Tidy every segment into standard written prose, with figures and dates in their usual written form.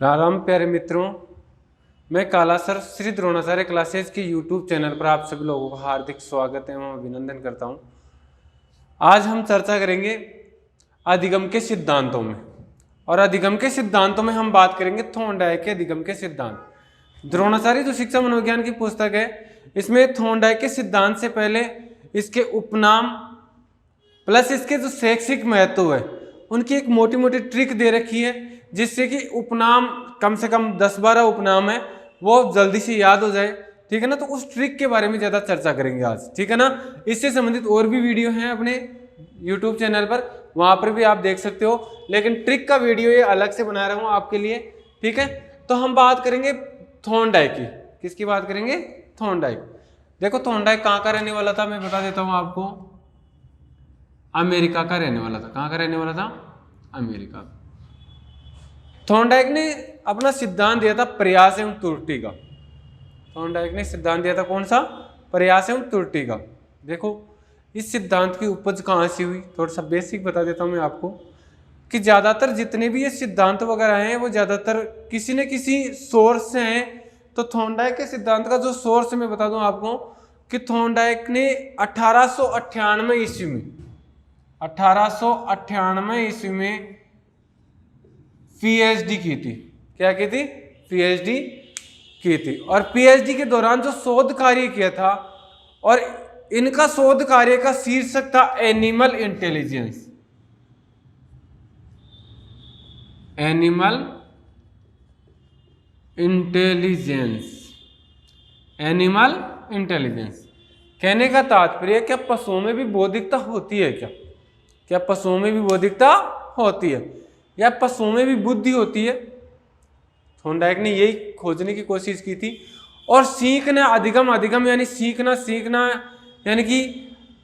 राम राम प्यारे मित्रों, मैं काला सर श्री द्रोणाचार्य क्लासेज के यूट्यूब चैनल पर आप सभी लोगों का हार्दिक स्वागत एवं अभिनंदन करता हूं। आज हम चर्चा करेंगे अधिगम के सिद्धांतों में, और अधिगम के सिद्धांतों में हम बात करेंगे थॉर्नडाइक के अधिगम के सिद्धांत। द्रोणाचार्य जो शिक्षा मनोविज्ञान की पुस्तक है, इसमें थॉर्नडाइक के सिद्धांत से पहले इसके उपनाम प्लस इसके जो शैक्षिक महत्व है उनकी एक मोटी मोटी ट्रिक दे रखी है, जिससे कि उपनाम कम से कम 10-12 उपनाम है वो जल्दी से याद हो जाए। ठीक है ना, तो उस ट्रिक के बारे में ज्यादा चर्चा करेंगे आज। ठीक है ना, इससे संबंधित और भी वीडियो हैं अपने YouTube चैनल पर, वहां पर भी आप देख सकते हो, लेकिन ट्रिक का वीडियो ये अलग से बना रहा हूं आपके लिए। ठीक है, तो हम बात करेंगे थॉर्नडाइक की। किसकी बात करेंगे? थॉर्नडाइक। देखो थॉर्नडाइक कहाँ का रहने वाला था, मैं बता देता हूँ आपको। अमेरिका का रहने वाला था। कहाँ का रहने वाला था? अमेरिका। थॉर्नडाइक ने अपना सिद्धांत दिया था प्रयास एवं त्रुटि का। थॉर्नडाइक ने सिद्धांत दिया था कौन सा? प्रयास एवं त्रुटि का। देखो इस सिद्धांत की उपज कहाँ से हुई, थोड़ा सा बेसिक बता देता हूँ मैं आपको कि ज्यादातर जितने भी ये सिद्धांत वगैरह हैं वो ज्यादातर किसी न किसी सोर्स से हैं। तो थॉर्नडाइक के सिद्धांत का जो सोर्स मैं बता दूं आपको कि थॉर्नडाइक ने 1898 ईस्वी में 1898 ईस्वी में पीएचडी की थी। क्या की थी? पीएचडी की थी। और पीएचडी के दौरान जो शोध कार्य किया था, और इनका शोध कार्य का शीर्षक था animal intelligence. Animal intelligence. Animal intelligence कहने का तात्पर्य क्या पशुओं में भी बौद्धिकता होती है? क्या पशुओं में भी बौद्धिकता होती है, या पशुओं में भी बुद्धि होती है? थॉर्नडाइक ने यही खोजने की कोशिश की थी। और सीखना अधिगम यानी सीखना यानी कि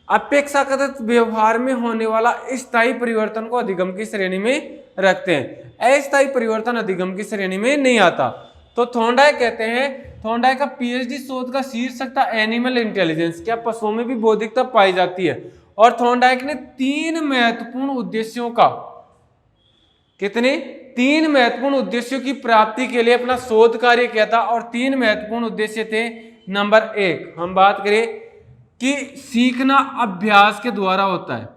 अपेक्षाकृत व्यवहार में होने वाला स्थायी परिवर्तन को अधिगम की श्रेणी में रखते हैं। अस्थायी परिवर्तन अधिगम की श्रेणी में नहीं आता। तो थॉर्नडाइक कहते हैं, थॉर्नडाइक का पीएचडी शोध का शीर्षक था एनिमल इंटेलिजेंस। क्या पशुओं में भी बौद्धिकता पाई जाती है? और थॉर्नडाइक ने 3 महत्वपूर्ण उद्देश्यों का, कितने? 3 महत्वपूर्ण उद्देश्यों की प्राप्ति के लिए अपना शोध कार्य किया था। और 3 महत्वपूर्ण उद्देश्य थे। नंबर 1 हम बात करें कि सीखना अभ्यास के द्वारा होता है।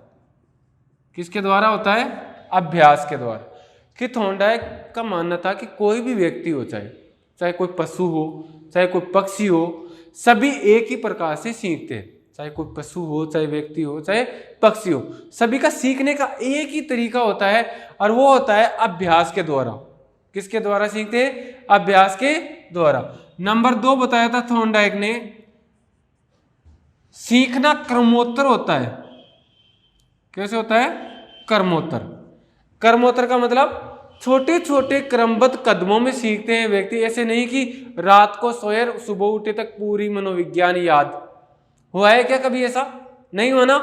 किसके द्वारा होता है? अभ्यास के द्वारा। कि थॉर्नडाइक का मानना था कि कोई भी व्यक्ति हो, चाहे कोई पशु हो, चाहे कोई पक्षी हो, सभी एक ही प्रकार से सीखते हैं। चाहे कोई पशु हो, चाहे व्यक्ति हो, चाहे पक्षी हो, सभी का सीखने का एक ही तरीका होता है, और वो होता है अभ्यास के द्वारा। किसके द्वारा सीखते हैं? अभ्यास के द्वारा। नंबर 2 बताया था थॉर्नडाइक ने, सीखना क्रमोत्तर होता है। कैसे होता है? क्रमोत्तर। क्रमोत्तर का मतलब छोटे छोटे क्रमबद्ध कदमों में सीखते हैं व्यक्ति। ऐसे नहीं कि रात को सोए सुबह उठे तक पूरी मनोविज्ञान याद। हुआ है क्या कभी ऐसा? नहीं हुआ ना,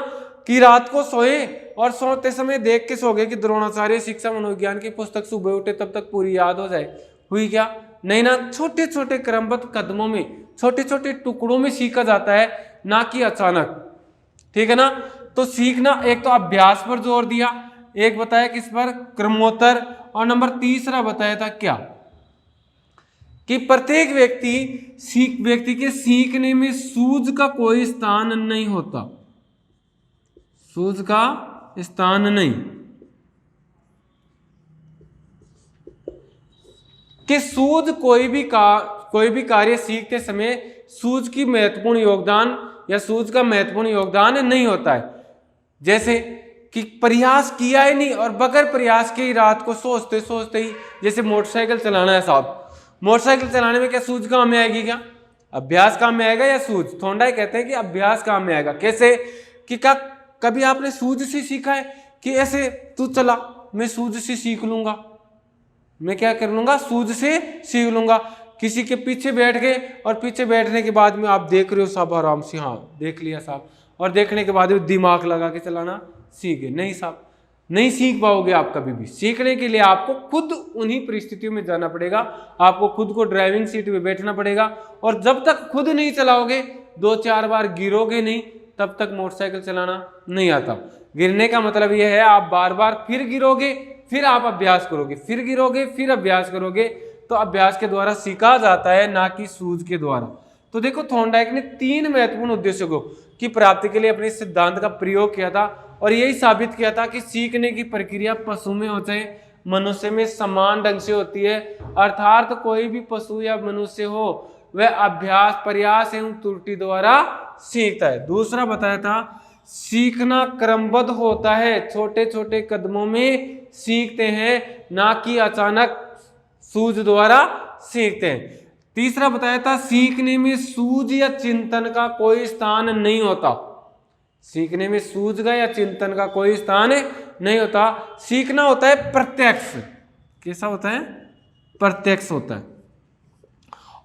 कि रात को सोए और सोते समय देख के सो गए कि द्रोणाचार्य शिक्षा मनोविज्ञान की पुस्तक सुबह उठे तब तक पूरी याद हो जाए। हुई क्या? नहीं ना, छोटे छोटे क्रमबद्ध कदमों में, छोटे छोटे टुकड़ों में सीखा जाता है, ना कि अचानक। ठीक है ना, तो सीखना एक तो अभ्यास पर जोर दिया, एक बताया किस पर? क्रमोत्तर। और नंबर 3 बताया था क्या? कि प्रत्येक व्यक्ति के सीखने में सूझ का कोई स्थान नहीं होता। सूझ का स्थान नहीं। कि सूझ कोई भी कार्य सीखते समय सूझ की महत्वपूर्ण योगदान या सूझ का महत्वपूर्ण योगदान नहीं होता है। जैसे कि प्रयास किया ही नहीं और बगैर प्रयास के ही रात को सोचते सोचते ही, जैसे मोटरसाइकिल चलाना है साहब, मोटरसाइकिल चलाने में क्या सूझ काम में आएगी? क्या अभ्यास काम में आएगा या सूझ? थॉर्नडाइक कहते हैं कि अभ्यास काम में आएगा। कैसे? कि क्या कभी आपने सूझ से सीखा है कि ऐसे तू चला, मैं सूझ से सीख लूंगा, मैं क्या कर लूंगा? सूझ से सीख लूंगा। किसी के पीछे बैठ गए और पीछे बैठने के बाद में आप देख रहे हो साहब आराम से, हाँ देख लिया साहब, और देखने के बाद में दिमाग लगा के चलाना सीख गए। नहीं साहब, नहीं सीख पाओगे आप कभी भी। सीखने के लिए आपको खुद उन्हीं परिस्थितियों में जाना पड़ेगा, आपको खुद को ड्राइविंग सीट में बैठना पड़ेगा, और जब तक खुद नहीं चलाओगे, 2-4 बार गिरोगे नहीं, तब तक मोटरसाइकिल चलाना नहीं आता। गिरने का मतलब यह है आप बार बार फिर गिरोगे, फिर आप अभ्यास करोगे, फिर गिरोगे, फिर अभ्यास करोगे। तो अभ्यास के द्वारा सीखा जाता है, ना कि सूझ के द्वारा। तो देखो थॉर्नडाइक ने 3 महत्वपूर्ण उद्देश्यों को की प्राप्ति के लिए अपने सिद्धांत का प्रयोग किया था और यही साबित किया था कि सीखने की प्रक्रिया पशु में हो चाहे मनुष्य में समान ढंग से होती है। अर्थात कोई भी पशु या मनुष्य हो वह अभ्यास, प्रयास एवं त्रुटि द्वारा सीखता है। दूसरा बताया था सीखना क्रमबद्ध होता है, छोटे छोटे कदमों में सीखते हैं, ना कि अचानक सूझ द्वारा सीखते हैं। तीसरा बताया था सीखने में सूझ या चिंतन का कोई स्थान नहीं होता। सीखने में सूझ का या चिंतन का कोई स्थान नहीं होता। सीखना होता है प्रत्यक्ष। कैसा होता है? प्रत्यक्ष होता है।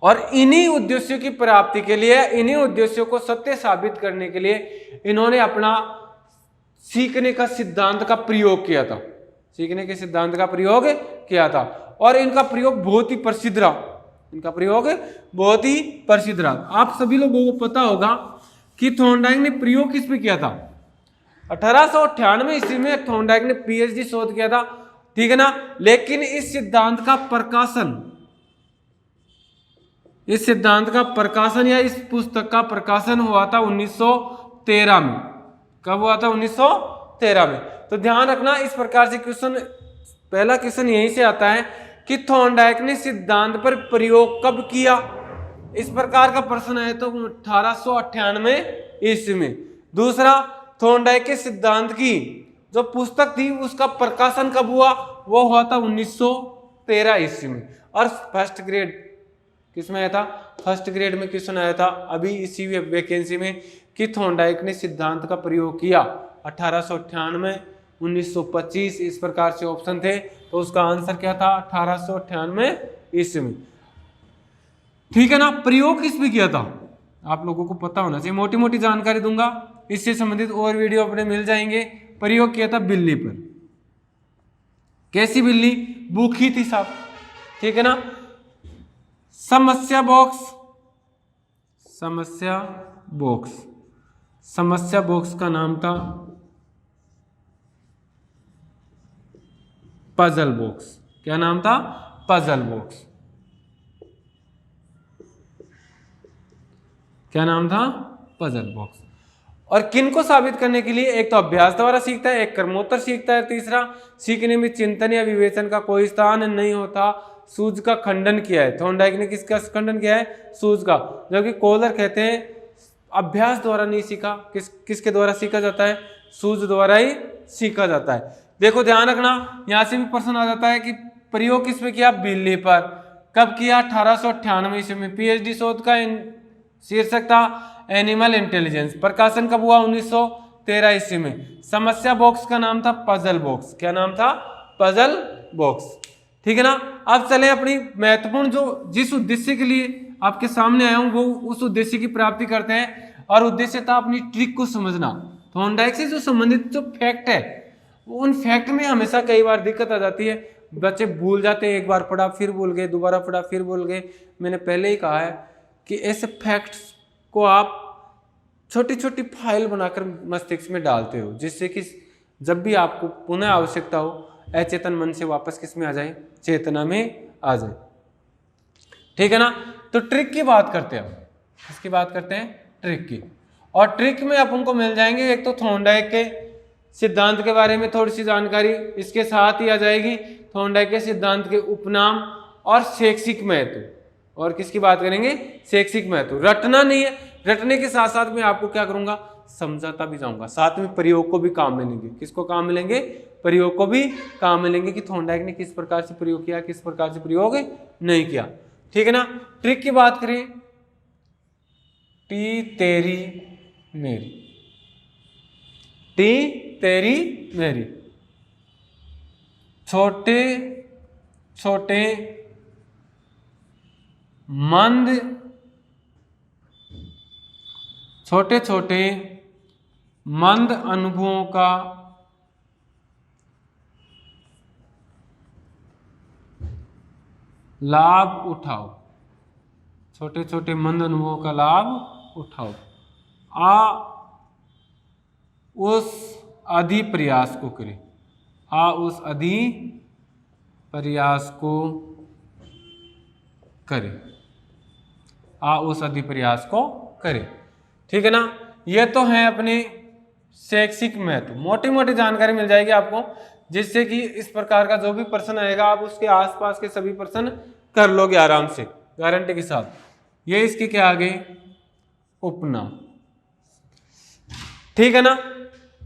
और इन्हीं उद्देश्यों की प्राप्ति के लिए, इन्हीं उद्देश्यों को सत्य साबित करने के लिए इन्होंने अपना सीखने का सिद्धांत का प्रयोग किया था। सीखने के सिद्धांत का प्रयोग किया था और इनका प्रयोग बहुत ही प्रसिद्ध रहा। इनका प्रयोग बहुत ही प्रसिद्ध रहा। आप सभी लोगों को पता होगा कि थॉर्नडाइक ने प्रयोग किस पे किया था? 1898 ईस्वी में थॉर्नडाइक ने पीएचडी शोध किया था, ठीक है ना। लेकिन इस सिद्धांत का प्रकाशन या इस पुस्तक का प्रकाशन हुआ था 1913 में। कब हुआ था? 1913 में। तो ध्यान रखना, इस प्रकार से क्वेश्चन, पहला क्वेश्चन यहीं से आता है कि थॉर्नडाइक ने सिद्धांत पर प्रयोग कब किया। इस प्रकार का प्रश्न है तो 1898 ईस्वी में। दूसरा, थॉर्नडाइक के सिद्धांत की जो पुस्तक थी उसका प्रकाशन कब हुआ? वो हुआ था 1913 ईस्वी में। और फर्स्ट ग्रेड किसमें आया था? फर्स्ट ग्रेड में क्वेश्चन आया था अभी इसी वैकेंसी में कि थॉर्नडाइक ने सिद्धांत का प्रयोग किया 1898, 1925, इस प्रकार से ऑप्शन थे। तो उसका आंसर क्या था? 1898 ईस्वी में, ठीक है ना। प्रयोग किस पे किया था आप लोगों को पता होना चाहिए। मोटी मोटी जानकारी दूंगा, इससे संबंधित और वीडियो अपने मिल जाएंगे। प्रयोग किया था बिल्ली पर। कैसी बिल्ली? भूखी थी साहब, ठीक है ना। समस्या बॉक्स, समस्या बॉक्स का नाम था पजल बॉक्स। क्या नाम था? Puzzle box. क्या नाम था? Puzzle box. और किन को साबित करने के लिए? एक तो अभ्यास द्वारा सीखता है, एक कर्मोत्तर सीखता है, तीसरा सीखने में चिंतन या विवेचन का कोई स्थान नहीं होता। सूझ का खंडन किया है। थॉर्नडाइक ने किसका खंडन किया है? सूझ का। जबकि कोहलर कहते हैं अभ्यास द्वारा नहीं सीखा। किसके द्वारा सीखा जाता है? सूझ द्वारा ही सीखा जाता है। देखो ध्यान रखना, यहां से भी प्रश्न आ जाता है कि प्रयोग किस पे किया? बिल्ली पर। कब किया? 1898 ईस्वी में। पीएचडी शोध का शीर्षक था एनिमल इंटेलिजेंस। प्रकाशन कब हुआ? 1913 ईस्वी में। समस्या बॉक्स का नाम था पजल बॉक्स। क्या नाम था? पजल बॉक्स, ठीक है ना। अब चले अपनी महत्वपूर्ण जिस उद्देश्य के लिए आपके सामने आया हूं वो उस उद्देश्य की प्राप्ति करते हैं। और उद्देश्य था अपनी ट्रिक को समझना। थॉर्नडाइक से जो संबंधित जो फैक्ट है, उन फैक्ट में हमेशा कई बार दिक्कत आ जाती है। बच्चे भूल जाते हैं, एक बार पढ़ा फिर भूल गए, दोबारा पढ़ा फिर भूल गए। मैंने पहले ही कहा है कि ऐसे फैक्ट्स को आप छोटी छोटी फाइल बनाकर मस्तिष्क में डालते हो, जिससे कि जब भी आपको पुनः आवश्यकता हो अचेतन मन से वापस किस में आ जाए? चेतना में आ जाए, ठीक है ना। तो ट्रिक की बात करते हैं। किसकी बात करते हैं? ट्रिक की। और ट्रिक में अपन को मिल जाएंगे एक तो थॉर्नडाइक के सिद्धांत के बारे में थोड़ी सी जानकारी, इसके साथ ही आ जाएगी थॉर्नडाइक के सिद्धांत के उपनाम और शैक्षिक महत्व। और किसकी बात करेंगे? शैक्षिक महत्व। रटना नहीं है, रटने के साथ साथ मैं आपको क्या करूंगा? समझाता भी जाऊंगा। साथ में प्रयोग को भी काम मिलेंगे। किसको काम मिलेंगे? प्रयोग को भी काम मिलेंगे कि थॉर्नडाइक ने किस प्रकार से प्रयोग किया, किस प्रकार से प्रयोग नहीं किया, ठीक है ना। ट्रिक की बात करें, टी तेरी मेरी, टी तेरी मेरी। छोटे छोटे मंद, छोटे छोटे मंद अनुभवों का लाभ उठाओ। छोटे छोटे मंद अनुभवों का लाभ उठाओ। उस अधि प्रयास को करें। उस अधि प्रयास को करे, उस अधि प्रयास को करे। ठीक है ना। ये तो है अपने शैक्षिक महत्व, मोटी मोटी जानकारी मिल जाएगी आपको, जिससे कि इस प्रकार का जो भी प्रश्न आएगा आप उसके आसपास के सभी प्रश्न कर लोगे आराम से, गारंटी के साथ। ये इसके क्या आगे उपनाम। ठीक है ना।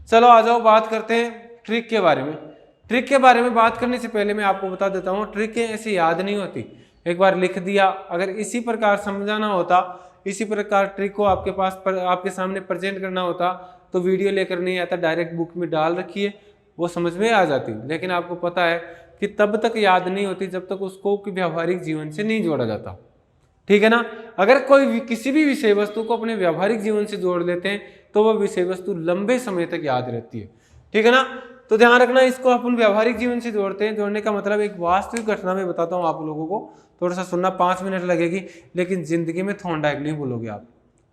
चलो आ जाओ बात करते हैं ट्रिक के बारे में। ट्रिक के बारे में बात करने से पहले मैं आपको बता देता हूँ, ट्रिकें ऐसे याद नहीं होती, एक बार लिख दिया, अगर इसी प्रकार समझाना होता, इसी प्रकार ट्रिक को आपके पास आपके सामने प्रेजेंट करना होता तो वीडियो लेकर नहीं आता, डायरेक्ट बुक में डाल रखिए, वो समझ में आ जाती। लेकिन आपको पता है कि तब तक याद नहीं होती जब तक उसको व्यावहारिक जीवन से नहीं जोड़ा जाता। ठीक है ना। अगर कोई किसी भी विषय वस्तु को अपने व्यावहारिक जीवन से जोड़ लेते हैं तो वह विषय वस्तु लंबे समय तक याद रहती है। ठीक है ना। तो ध्यान रखना, इसको अपन व्यावहारिक जीवन से जोड़ते हैं। जोड़ने का मतलब एक वास्तविक घटना में बताता हूँ आप लोगों को, थोड़ा सा सुनना, 5 मिनट लगेगी, लेकिन जिंदगी में थोड़ा नहीं भूलोगे आप,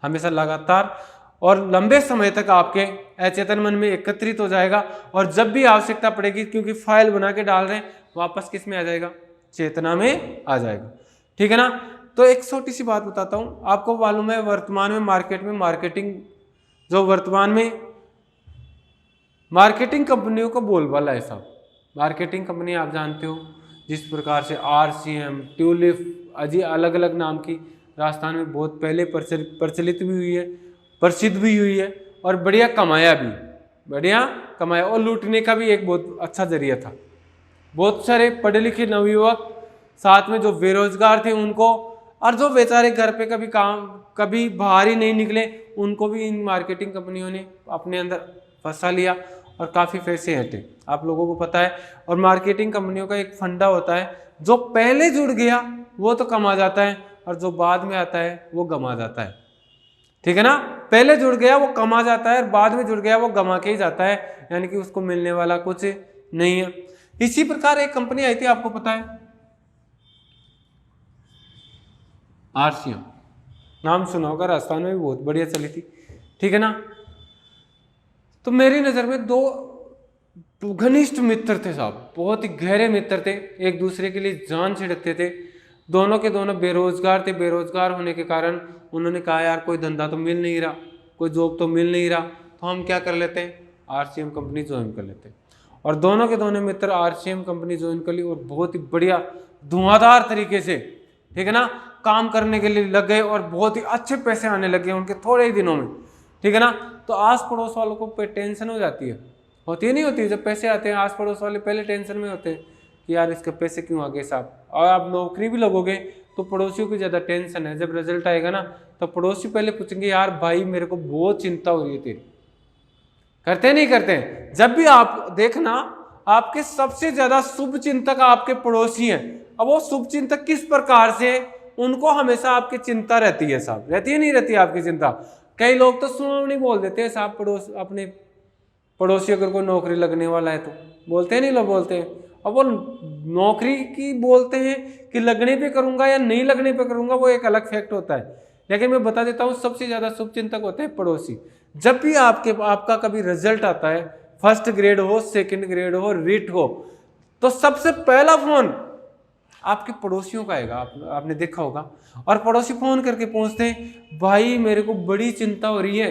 हमेशा लगातार और लंबे समय तक आपके अचेतन मन में एकत्रित हो जाएगा, और जब भी आवश्यकता पड़ेगी, क्योंकि फाइल बना के डाल रहे हैं, वापस किस में आ जाएगा, चेतना में आ जाएगा। ठीक है ना। तो एक छोटी सी बात बताता हूँ, आपको मालूम है वर्तमान में मार्केट में मार्केटिंग, जो वर्तमान में मार्केटिंग कंपनियों का बोलबाला है सब, मार्केटिंग कंपनी आप जानते हो, जिस प्रकार से RCM, ट्यूलिप, अजी अलग अलग नाम की राजस्थान में बहुत पहले प्रचलित भी हुई है, प्रसिद्ध भी हुई है, और बढ़िया कमाया भी, बढ़िया कमाया, और लूटने का भी एक बहुत अच्छा जरिया था। बहुत सारे पढ़े लिखे नवयुवक, साथ में जो बेरोजगार थे उनको, और जो बेचारे घर पे कभी बाहर ही नहीं निकले, उनको भी इन मार्केटिंग कंपनियों ने अपने अंदर फंसा लिया और काफ़ी पैसे हटे, आप लोगों को पता है। और मार्केटिंग कंपनियों का एक फंडा होता है, जो पहले जुड़ गया वो तो कमा जाता है, और जो बाद में आता है वो गमा जाता है। ठीक है ना। पहले जुड़ गया वो कमा जाता है, और बाद में जुड़ गया वो गमा के ही जाता है, यानी कि उसको मिलने वाला कुछ नहीं है। इसी प्रकार एक कंपनी आई थी, आपको पता है, RCM, नाम सुना होगा, राजस्थान में भी बहुत बढ़िया चली थी। ठीक है ना। तो मेरी नज़र में 2 घनिष्ठ मित्र थे साहब, बहुत ही गहरे मित्र थे, एक दूसरे के लिए जान छिड़कते थे। दोनों के दोनों बेरोजगार थे। बेरोजगार होने के कारण उन्होंने कहा यार कोई धंधा तो मिल नहीं रहा, कोई जॉब तो मिल नहीं रहा, तो हम क्या कर लेते हैं, RCM कंपनी ज्वाइन कर लेते हैं। और दोनों के दोनों मित्र RCM कंपनी ज्वाइन कर ली, और बहुत ही बढ़िया धुआंधार तरीके से, ठीक है ना, काम करने के लिए लग गए, और बहुत ही अच्छे पैसे आने लगे उनके थोड़े ही दिनों में। ठीक है ना। तो आस पड़ोस वालों को टेंशन हो जाती है, होती नहीं होती, जब पैसे आते हैं आस पड़ोस वाले पहले टेंशन में होते हैं कि यार इसके पैसे क्यों आ गए साहब। और आप नौकरी भी लगोगे तो पड़ोसियों की ज़्यादा टेंशन है, जब रिजल्ट आएगा ना तो पड़ोसी पहले पूछेंगे यार भाई मेरे को बहुत चिंता हो रही है तेरी, करते नहीं करते। जब भी आप देखना, आपके सबसे ज्यादा शुभ चिंतक आपके पड़ोसी हैं। अब वो शुभ चिंतक किस प्रकार से, उनको हमेशा आपकी चिंता रहती है साहब, रहती है नहीं रहती आपकी चिंता। कई लोग तो सुनावनी बोल देते हैं साहब, अपने पड़ोसी अगर कोई नौकरी लगने वाला है तो बोलते हैं, नहीं लोग बोलते हैं। अब वो नौकरी की बोलते हैं कि लगने पे करूंगा या नहीं लगने पे करूंगा, वो एक अलग फैक्ट होता है। लेकिन मैं बता देता हूँ सबसे ज्यादा शुभ चिंतक होते हैं पड़ोसी। जब भी आपका कभी रिजल्ट आता है, फर्स्ट ग्रेड हो, सेकंड ग्रेड हो, रिट हो, तो सबसे पहला फोन आपके पड़ोसियों का आएगा, आपने देखा होगा। और पड़ोसी फोन करके पूछते हैं भाई मेरे को बड़ी चिंता हो रही है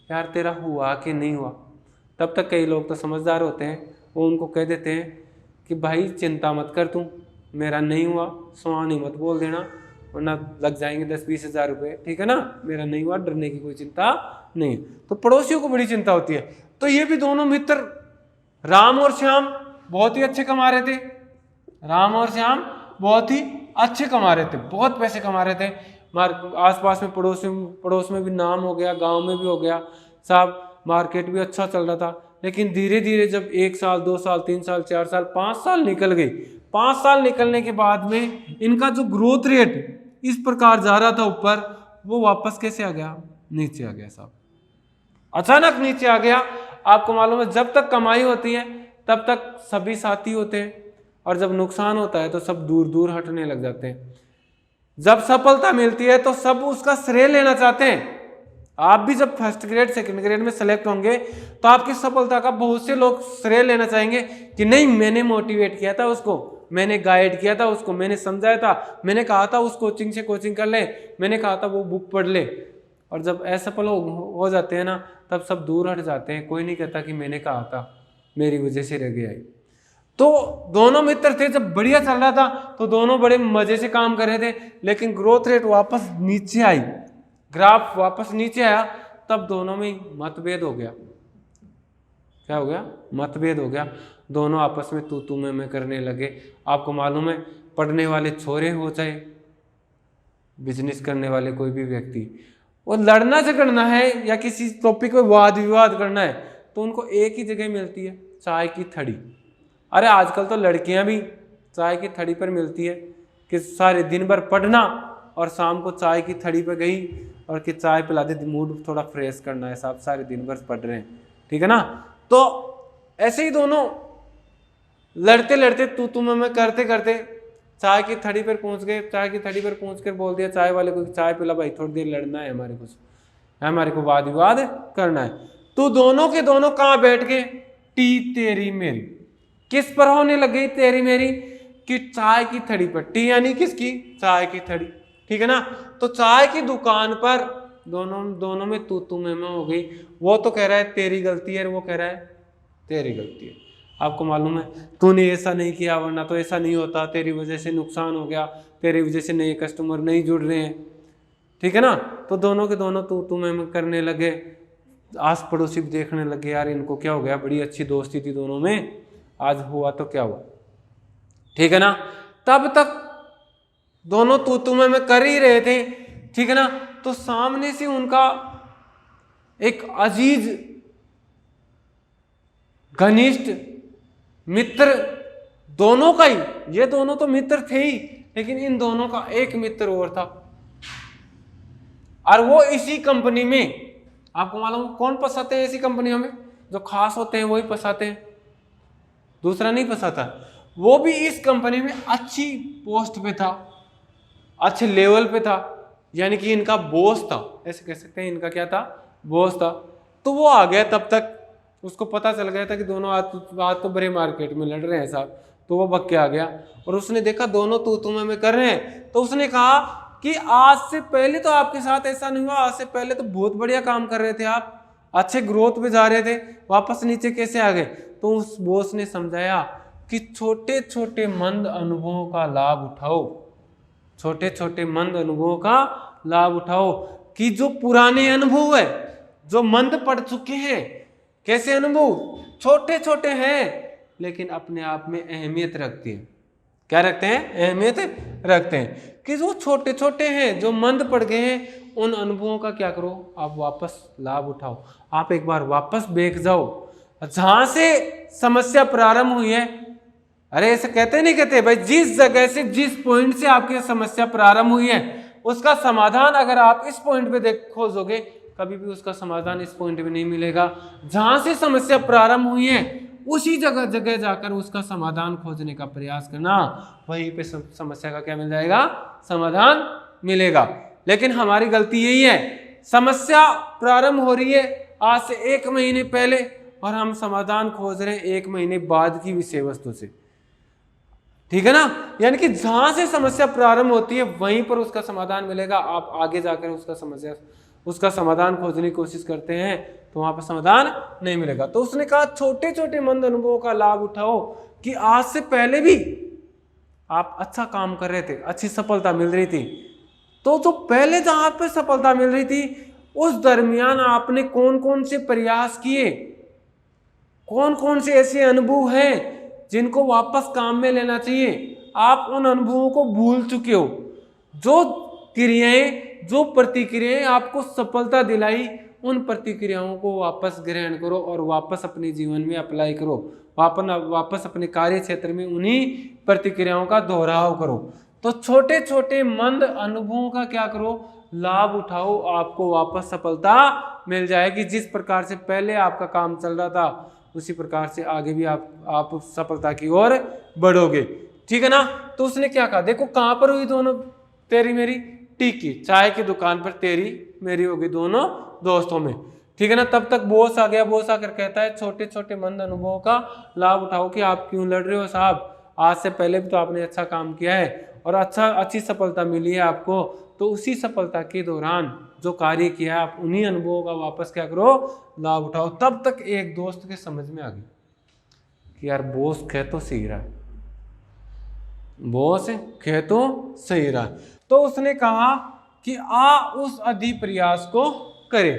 यार, तेरा हुआ कि नहीं हुआ। तब तक कई लोग तो समझदार होते हैं, वो उनको कह देते हैं कि भाई चिंता मत कर तू, मेरा नहीं हुआ, सुहानी मत बोल देना वरना लग जाएंगे 10-20 हज़ार रुपये। ठीक है ना, मेरा नहीं हुआ, डरने की कोई चिंता नहीं। तो पड़ोसियों को बड़ी चिंता होती है। तो ये भी दोनों मित्र राम और श्याम बहुत ही अच्छे कमा रहे थे, राम और श्याम बहुत ही अच्छे कमा रहे थे, बहुत पैसे कमा रहे थे। आसपास में पड़ोस में भी नाम हो गया, गांव में भी हो गया साहब, मार्केट भी अच्छा चल रहा था। लेकिन धीरे धीरे जब 1 साल 2 साल 3 साल 4 साल 5 साल निकल गई, 5 साल निकलने के बाद में इनका जो ग्रोथ रेट इस प्रकार जा रहा था ऊपर, वो वापस कैसे आ गया, नीचे आ गया साहब, अचानक नीचे आ गया। आपको मालूम है जब तक कमाई होती है तब तक सभी साथी होते हैं, और जब नुकसान होता है तो सब दूर दूर हटने लग जाते हैं। जब सफलता मिलती है तो सब उसका श्रेय लेना चाहते हैं, आप भी जब फर्स्ट ग्रेड सेकंड ग्रेड में सेलेक्ट होंगे तो आपकी सफलता का बहुत से लोग श्रेय लेना चाहेंगे कि नहीं, मैंने मोटिवेट किया था उसको, मैंने गाइड किया था उसको, मैंने समझाया था, मैंने कहा था उस कोचिंग से कोचिंग कर ले, मैंने कहा था वो बुक पढ़ ले। और जब असफल हो जाते हैं ना, तब सब दूर हट जाते हैं, कोई नहीं कहता कि मैंने कहा था, मेरी वजह से रह गया। तो दोनों मित्र थे, जब बढ़िया चल रहा था तो दोनों बड़े मजे से काम कर रहे थे, लेकिन ग्रोथ रेट वापस नीचे आई, ग्राफ वापस नीचे आया, तब दोनों में मतभेद हो गया। क्या हो गया? मतभेद हो गया। दोनों आपस में तू मैं करने लगे। आपको मालूम है, पढ़ने वाले छोरे हो चाहे बिजनेस करने वाले कोई भी व्यक्ति, वो लड़ना झगड़ना है या किसी टॉपिक पे वाद विवाद करना है तो उनको एक ही जगह मिलती है, चाय की थड़ी। अरे आजकल तो लड़कियां भी चाय की थड़ी पर मिलती है कि सारे दिन भर पढ़ना और शाम को चाय की थड़ी पर गई और कि चाय पिला दे, मूड थोड़ा फ्रेश करना है, साहब सारे दिन भर पढ़ रहे हैं, ठीक है ना। तो ऐसे ही दोनों लड़ते लड़ते तू मैं करते करते चाय की थड़ी पर पहुंच गए। चाय की थड़ी पर पहुंच कर बोल दिया चाय वाले को, चाय पिला भाई, थोड़ी देर लड़ना है, हमारे को वाद विवाद करना है। तो दोनों के दोनों कहाँ बैठ गए? टी तेरी मेरी। किस पर होने लग गई तेरी मेरी? कि चाय की थड़ी पर। टी यानी किसकी? चाय की थड़ी, ठीक है ना। तो चाय की दुकान पर दोनों में तू मैं हो गई। वो तो कह रहा है तेरी गलती है और वो कह रहा है तेरी गलती है। आपको मालूम है, तूने ऐसा नहीं किया वरना तो ऐसा नहीं होता, तेरी वजह से नुकसान हो गया, तेरी वजह से नए कस्टमर नहीं जुड़ रहे हैं, ठीक है ना। तो दोनों के दोनों तू मैं करने लगे। आस पड़ोसी भी देखने लगे, यार इनको क्या हो गया, बड़ी अच्छी दोस्ती थी दोनों में, आज हुआ तो क्या हुआ, ठीक है ना। तब तक दोनों तू मैं कर ही रहे थे, ठीक है ना। तो सामने से उनका एक अजीज घनिष्ठ मित्र, दोनों का ही, ये दोनों तो मित्र थे ही, लेकिन इन दोनों का एक मित्र और था, और वो इसी कंपनी में, आपको मालूम कौन फंसाते हैं ऐसी कंपनियों में? जो खास होते हैं वही फंसाते हैं, दूसरा नहीं फंसाता। वो भी इस कंपनी में अच्छी पोस्ट पे था, अच्छे लेवल पे था, यानी कि इनका बॉस था, ऐसे कह सकते हैं, इनका क्या था? बॉस था। तो वो आ गया, तब तक उसको पता चल गया था कि दोनों आज तो बड़े मार्केट में लड़ रहे हैं साहब। तो वो बक के आ गया और उसने देखा दोनों तू मैं कर रहे हैं, तो उसने कहा कि आज से पहले तो आपके साथ ऐसा नहीं हुआ, आज से पहले तो बहुत बढ़िया काम कर रहे थे आप, अच्छे ग्रोथ पे जा रहे थे, वापस नीचे कैसे आ गए? तो उस बॉस ने समझाया कि छोटे छोटे मंद अनुभवों का लाभ उठाओ, छोटे छोटे मंद अनुभवों का लाभ उठाओ। कि जो पुराने अनुभव है, जो मंद पड़ चुके हैं, कैसे अनुभव? छोटे छोटे हैं लेकिन अपने आप में अहमियत रखते हैं। क्या रखते हैं? अहमियत रखते हैं। कि जो छोटे छोटे हैं, जो मंद पड़ गए हैं, उन अनुभवों का क्या करो? आप वापस लाभ उठाओ। आप एक बार वापस बैठ जाओ जहां से समस्या प्रारंभ हुई है। अरे ऐसे कहते नहीं कहते भाई, जिस जगह से, जिस पॉइंट से आपकी समस्या प्रारंभ हुई है, उसका समाधान अगर आप इस पॉइंट पे खोजोगे, कभी भी उसका समाधान इस पॉइंट पे नहीं मिलेगा। जहां से समस्या प्रारंभ हुई है उसी जगह जाकर उसका समाधान खोजने का प्रयास करना, वहीं पे समस्या का क्या मिल जाएगा? समाधान मिलेगा। लेकिन हमारी गलती यही है, समस्या प्रारंभ हो रही है आज से 1 महीने पहले और हम समाधान खोज रहे हैं 1 महीने बाद की विषय वस्तु से, ठीक है ना। यानी कि जहां से समस्या प्रारंभ होती है वहीं पर उसका समाधान मिलेगा। आप आगे जाकर उसका समाधान खोजने की कोशिश करते हैं तो वहां पर समाधान नहीं मिलेगा। तो उसने कहा छोटे छोटे मंद अनुभवों का लाभ उठाओ, कि आज से पहले भी आप अच्छा काम कर रहे थे, अच्छी सफलता मिल रही थी, तो जो पहले जहां पर सफलता मिल रही थी उस दरमियान आपने कौन कौन से प्रयास किए, कौन कौन से ऐसे अनुभव हैं जिनको वापस काम में लेना चाहिए। आप उन अनुभवों को भूल चुके हो। जो क्रियाएं, जो प्रतिक्रियाएं आपको सफलता दिलाई, उन प्रतिक्रियाओं को वापस ग्रहण करो और वापस अपने जीवन में अप्लाई करो। वापस अपने कार्य क्षेत्र में उन्हीं प्रतिक्रियाओं का दोहराव करो। तो छोटे छोटे मंद अनुभवों का क्या करो? लाभ उठाओ, आपको वापस सफलता मिल जाएगी। जिस प्रकार से पहले आपका काम चल रहा था उसी प्रकार से आगे भी आप सफलता की ओर बढ़ोगे, ठीक है ना। तो उसने क्या कहा, देखो कहां पर हुई दोनों तेरी मेरी? टिकी, चाय की दुकान पर तेरी मेरी होगी दोनों दोस्तों में। ठीक है ना। तब तक बॉस आ गया, बॉस आकर कहता है छोटे छोटे मंद अनुभवों का लाभ उठाओ कि आप क्यों लड़ रहे हो साहब, आज से पहले भी तो आपने अच्छा काम किया है और अच्छी सफलता मिली है आपको, तो उसी सफलता के दौरान जो कार्य किया है आप उन्हीं अनुभवों का वापस क्या करो, लाभ उठाओ। तब तक एक दोस्त के समझ में आ गई कि यार बॉस कह तो सही रहा है, बॉस कह तो सही रहा। तो उसने कहा कि आ उस अधि प्रयास को करे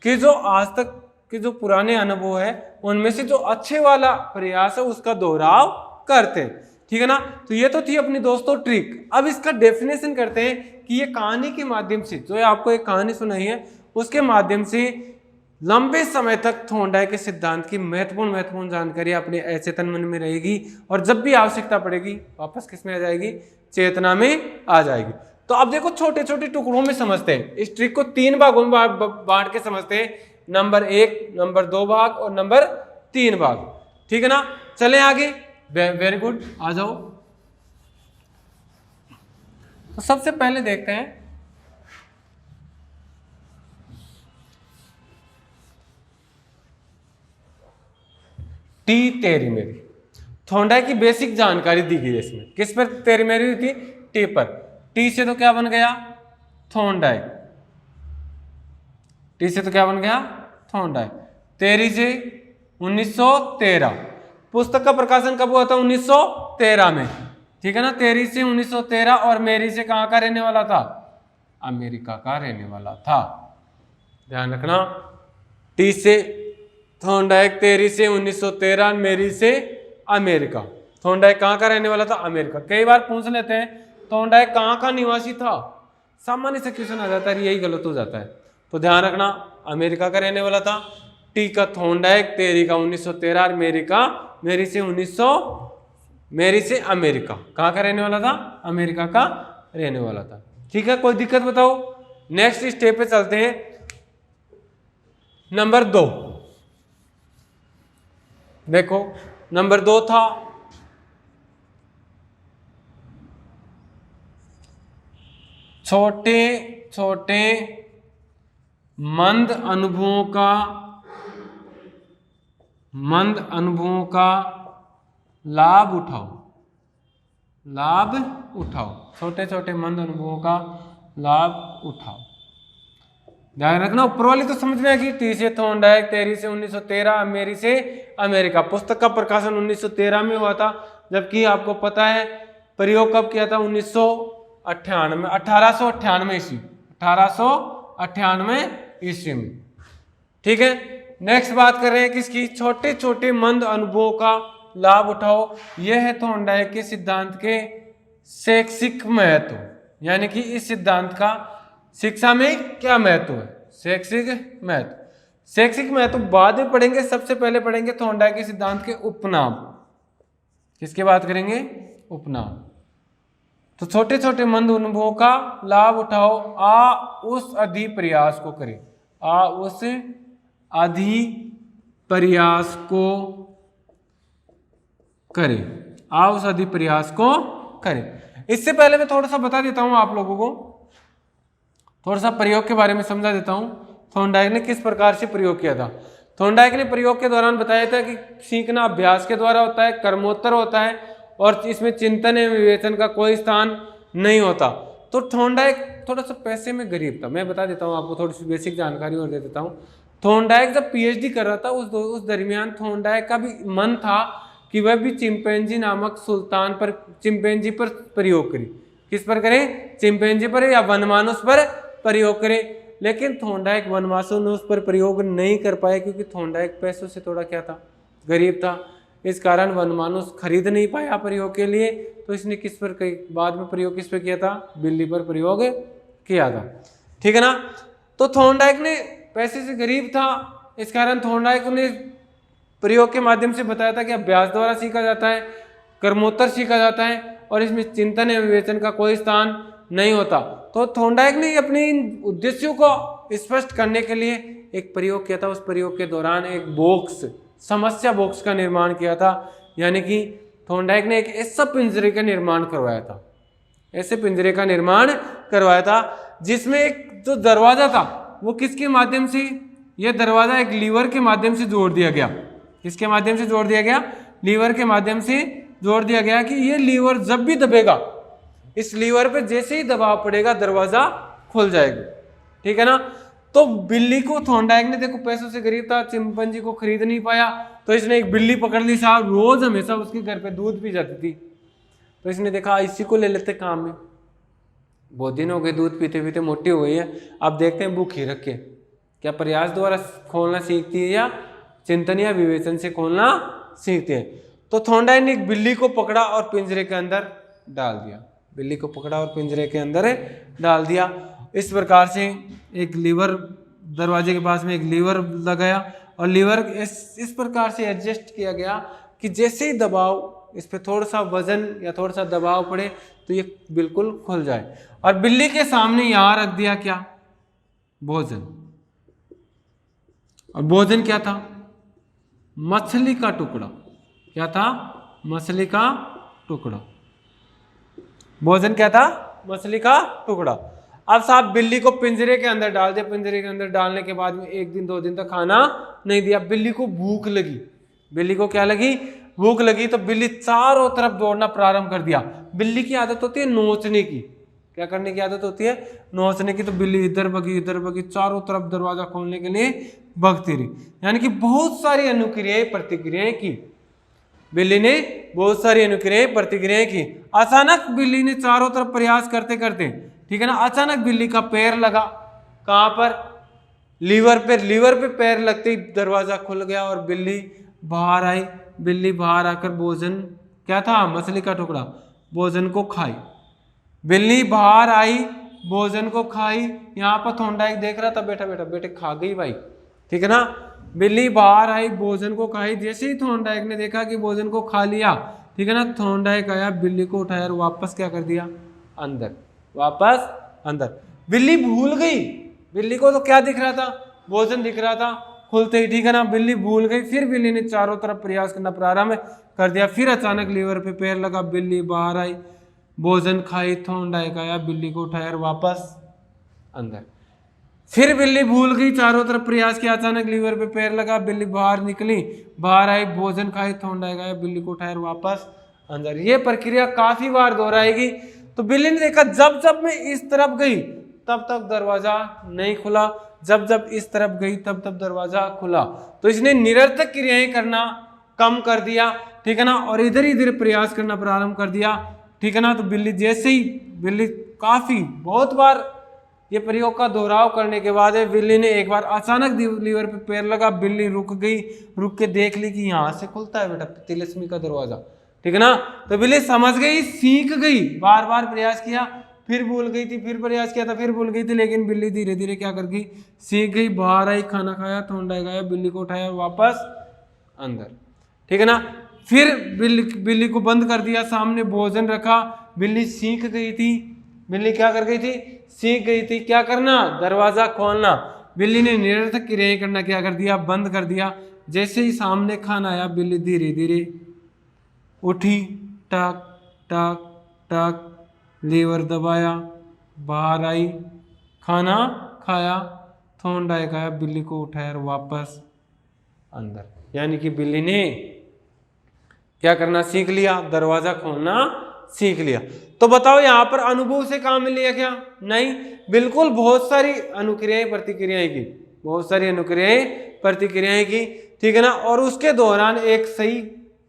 कि जो आज तक के जो पुराने अनुभव है उनमें से जो अच्छे वाला प्रयास है उसका दोहराव करते। ठीक है ना। तो ये तो थी अपनी दोस्तों ट्रिक। अब इसका डेफिनेशन करते हैं कि ये कहानी के माध्यम से, जो आपको एक कहानी सुनाई है उसके माध्यम से लंबे समय तक थॉर्नडाइक के सिद्धांत की महत्वपूर्ण जानकारी अपने अचेतन मन में रहेगी और जब भी आवश्यकता पड़ेगी वापस किस में आ जाएगी, चेतना में आ जाएगी। तो अब देखो छोटे छोटे टुकड़ों में समझते हैं, इस ट्रिक को 3 भागों में बांट के समझते हैं, नंबर 1, नंबर 2 भाग और नंबर 3 भाग। ठीक है ना। चलें आगे। वेरी गुड, आ जाओ। तो सबसे पहले देखते हैं टी तेरी मेरी। थॉर्नडाइक की बेसिक जानकारी दी गई है इसमें। किस पर तेरी मेरी हुई थी, टी पर। टी से तो क्या बन गया, थॉर्नडाइक। टी से तो क्या बन गया, थॉर्नडाइक। तेरी से 1913, पुस्तक का प्रकाशन कब हुआ था, 1913 में। ठीक है ना। तेरी से 1913 और मेरी से कहाँ का रहने वाला था, अमेरिका का रहने वाला था। ध्यान रखना, टी से थॉर्नडाइक, तेरी से 1913, मेरी से अमेरिका। थॉर्नडाइक कहाँ का रहने वाला था, अमेरिका। कई बार पूछ लेते हैं थॉर्नडाइक कहाँ का निवासी था, सामान्य से क्वेश्चन आ जाता है, यही गलत हो जाता है। तो ध्यान रखना, अमेरिका का रहने वाला था। टी का थॉर्नडाइक, तेरी का 1913 और मेरी से अमेरिका। कहाँ का रहने वाला था, अमेरिका का रहने वाला था। ठीक है, कोई दिक्कत बताओ। नेक्स्ट स्टेप पे चलते हैं, नंबर 2। देखो नंबर 2 था छोटे छोटे मंद अनुभवों का लाभ उठाओ। छोटे छोटे मंद अनुभवों का लाभ उठाओ। ध्यान रखना, ऊपर वाली तो समझ में आएगी। टी से थॉर्नडाइक, तेरी से 1913, मेरी से अमेरिका। पुस्तक का प्रकाशन 1913 में हुआ था, जबकि आपको पता है प्रयोग कब किया था, 1898 ईस्वी, 1898 ईस्वी में। ठीक है। नेक्स्ट बात कर रहे हैं किसकी, छोटे छोटे मंद अनुभवों का लाभ उठाओ। यह है थॉर्नडाइक के सिद्धांत के शैक्षिक महत्व, यानी कि इस सिद्धांत का शिक्षा में क्या महत्व है, शैक्षिक महत्व बाद में पढ़ेंगे। सबसे पहले पढ़ेंगे थॉर्नडाइक के सिद्धांत के उपनाम। किसकी बात करेंगे, उपनाम। तो छोटे छोटे मंद अनुभवों का लाभ उठाओ, आ उस अधि प्रयास को करे। आ उस अधि प्रयास को करे। आ उस अधि प्रयास को करे। इससे पहले मैं थोड़ा सा बता देता हूं आप लोगों को, थोड़ा सा प्रयोग के बारे में समझा देता हूं। थॉर्नडाइक ने किस प्रकार से प्रयोग किया था। थॉर्नडाइक ने प्रयोग के दौरान बताया था कि सीखना अभ्यास के द्वारा होता है, कर्मोत्तर होता है और इसमें चिंतन एवं विवेचन का कोई स्थान नहीं होता। तो थॉर्नडाइक थोड़ा सा पैसे में गरीब था। मैं बता देता हूँ आपको, थोड़ी सी बेसिक जानकारी और दे देता हूँ। थॉर्नडाइक जब पीएचडी कर रहा था उस दरमियान थॉर्नडाइक का भी मन था कि वह भी चिंपैंजी नामक सुल्तान पर, चिंपैंजी पर प्रयोग करे। किस पर करे, चिंपैंजी पर या वनमानुष पर प्रयोग करे। लेकिन थॉर्नडाइक वनमानुष पर प्रयोग नहीं कर पाए, क्योंकि थॉर्नडाइक पैसों से थोड़ा क्या था, गरीब था। इस कारण वनमानुष खरीद नहीं पाया प्रयोग के लिए। तो इसने किस पर बाद में प्रयोग किस पर किया था, बिल्ली पर प्रयोग किया था। ठीक है ना। तो थॉर्नडाइक ने पैसे से गरीब था, इस कारण थॉर्नडाइक ने प्रयोग के माध्यम से बताया था कि अभ्यास द्वारा सीखा जाता है, कर्मोत्तर सीखा जाता है और इसमें चिंतन एवं विवेचन का कोई स्थान नहीं होता। तो थॉर्नडाइक ने अपने इन उद्देश्यों को स्पष्ट करने के लिए एक प्रयोग किया था। उस प्रयोग के दौरान एक बॉक्स, समस्या बॉक्स का निर्माण किया था, यानी कि थॉर्नडाइक ने एक ऐसा पिंजरे का निर्माण करवाया था। ऐसे पिंजरे का निर्माण करवाया था, जिसमें एक जो दरवाजा था वो किसके माध्यम से, यह दरवाजा एक लीवर के माध्यम से जोड़ दिया गया। किसके माध्यम से जोड़ दिया गया? लीवर के माध्यम से जोड़ दिया गया कि ये लीवर जब भी दबेगा, इस लीवर पे जैसे ही दबाव पड़ेगा दरवाजा खुल जाएगा। ठीक है ना। तो बिल्ली को थॉर्नडाइक ने, देखो पैसों से गरीब था, चिंपैंजी को खरीद नहीं पाया, तो इसने एक बिल्ली पकड़ ली साहब, रोज हमेशा उसके घर पे दूध पी जाती थी। तो इसने देखा इसी को ले लेते काम में, बहुत दिन हो गए दूध पीते पीते मोटी हो गई है, अब देखते हैं भूखी रख के क्या प्रयास द्वारा खोलना सीखती है या चिंतन या विवेचन से खोलना सीखते हैं। तो थॉर्नडाइक ने एक बिल्ली को पकड़ा और पिंजरे के अंदर डाल दिया। बिल्ली को पकड़ा और पिंजरे के अंदर डाल दिया। इस प्रकार से एक लीवर, दरवाजे के पास में एक लीवर लगाया और लीवर इस प्रकार से एडजस्ट किया गया कि जैसे ही दबाव, इस पे थोड़ा सा वजन या थोड़ा सा दबाव पड़े तो ये बिल्कुल खुल जाए। और बिल्ली के सामने यहां रख दिया क्या? भोजन। और भोजन क्या था? मछली का टुकड़ा। क्या था? मछली का टुकड़ा। भोजन क्या था? मछली का टुकड़ा। अब साहब बिल्ली को पिंजरे के अंदर डाल दिया। पिंजरे के अंदर डालने के बाद में 1 दिन 2 दिन तक खाना नहीं दिया। बिल्ली को भूख लगी। बिल्ली को क्या लगी? भूख लगी। तो बिल्ली चारों तरफ दौड़ना प्रारंभ कर दिया। बिल्ली की आदत होती है नोचने की। क्या करने की आदत होती है? नोचने की। तो बिल्ली इधर भगी, चारों तरफ दरवाजा खोलने के लिए भगती रही। यानी कि बहुत सारी अनुक्रियाएं प्रतिक्रियाएं की बिल्ली ने, बहुत सारी अनुक्रियाएं प्रतिक्रियाएं की। अचानक बिल्ली ने चारों तरफ प्रयास करते करते, ठीक है ना, अचानक बिल्ली का पैर लगा। कहां पर? लीवर पे। लीवर पे पैर लगते ही दरवाजा खुल गया और बिल्ली बाहर आई। बिल्ली बाहर आकर भोजन, क्या था? मछली का टुकड़ा, भोजन को खाई। बिल्ली बाहर आई, भोजन को खाई। यहाँ पर थॉर्नडाइक देख रहा था, बेटा बेटा बेटे खा गई भाई, ठीक है ना। बिल्ली बाहर आई, भोजन को खाई। जैसे ही थॉर्नडाइक ने देखा कि भोजन को खा लिया, ठीक है ना, थॉर्नडाइक आया, बिल्ली को उठाया और वापस क्या कर दिया? अंदर। वापस अंदर। बिल्ली भूल गई। बिल्ली को तो क्या दिख रहा था? भोजन दिख रहा था खुलते ही, ठीक है ना। बिल्ली भूल गई। फिर बिल्ली ने चारों तरफ प्रयास करना प्रारंभ कर दिया। फिर अचानक लीवर पे पैर लगा, बिल्ली बाहर आई, भोजन खाई, थॉर्नडाइक आया, बिल्ली को उठाया और वापस अंदर। फिर बिल्ली भूल गई, चारों तरफ प्रयास किया, अचानक लीवर पे पैर लगा, बिल्ली बाहर निकली, बाहर आई, भोजन खाई, थॉर्नडाइक आया, बिल्ली को उठाया और वापस अंदर। ये प्रक्रिया काफी बार दोहराएगी। तो बिल्ली ने देखा जब जब मैं इस तरफ गई तब तब दरवाजा नहीं खुला, जब जब इस तरफ गई तब तब दरवाजा खुला। तो इसने निरर्थक क्रियाएं करना कम कर दिया, ठीक है ना, और इधर इधर प्रयास करना प्रारंभ कर दिया, ठीक है ना। तो बिल्ली जैसे ही, बिल्ली काफी बहुत बार ये प्रयोग का दोहराव करने के बाद बिल्ली ने एक बार अचानक लीवर पे पैर लगा, बिल्ली रुक गई, रुक के देख ली कि यहाँ से खुलता है बेटा तिलस्मी का दरवाजा, ठीक है ना। तो बिल्ली समझ गई, सीख गई, बार बार प्रयास किया, फिर भूल गई थी, फिर प्रयास किया था, फिर भूल गई थी, लेकिन बिल्ली धीरे धीरे क्या कर गई? सीख गई। बाहर आई, खाना खाया, थॉर्नडाइक आया, बिल्ली को उठाया, वापस अंदर, ठीक है ना। फिर बिल्ली को बंद कर दिया, सामने भोजन रखा, बिल्ली सीख गई थी। बिल्ली क्या कर गई थी? सीख गई थी क्या करना? दरवाजा खोलना। बिल्ली ने निरर्थक क्रियाएं करना क्या कर दिया? बंद कर दिया। जैसे ही सामने खाना आया, बिल्ली धीरे धीरे उठी, टक टक टक, लीवर दबाया, बाहर आई, खाना खाया, थॉर्नडाइक आया, बिल्ली को उठाया और वापस अंदर। यानी कि बिल्ली ने क्या करना सीख लिया? दरवाजा खोलना सीख लिया। तो बताओ यहां पर अनुभव से काम लिया क्या? नहीं, बिल्कुल बहुत सारी अनुक्रियाएं प्रतिक्रियाएं की, बहुत सारी अनुक्रियाएं प्रतिक्रियाएं की, ठीक है ना। और उसके दौरान एक सही